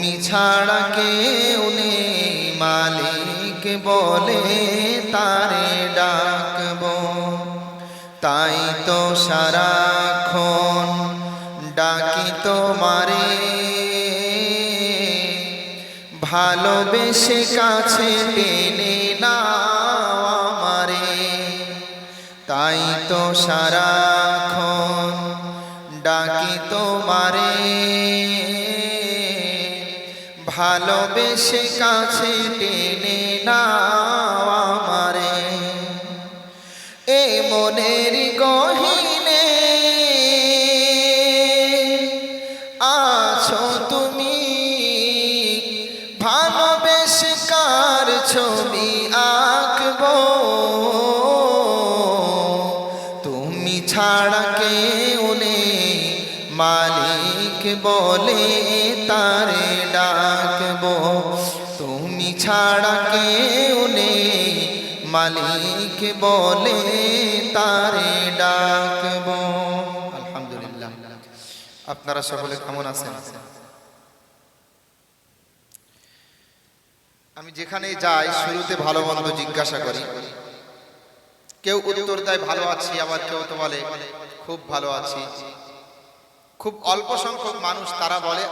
তুমি ছাড়া কেউ নেই মালিক বলে তারে ডাকবো। তাই তো সারাক্ষণ ডাকি তোমারে, ভালোবেসে কাছে টেনে নাও আমারে। তাই তো সারাক্ষণ ডাকি তোমারে, ভালোবেসে কাছে টেনে নাও আমারে। এ মনের গহীনে আছো তুমি, ভালোবেসে কার ছবি আঁকবো। তুমি ছাড়া কেউ নেই মালিক বলে তারে ডাকবো। তুমি ছাড়া কেউ নেই মালিক বলে তারে ডাকবো। আলহামদুলিল্লাহ। আপনারা সকলে কেমন আছেন? আমি যেখানে যাই শুরুতে ভালো মন্দ জিজ্ঞাসা করি। কেউ উত্তর দেয় ভালো আছি, আবার কেউ তো বলে খুব ভালো আছি। খুব অল্প সংখ্যক মানুষ তারা বলে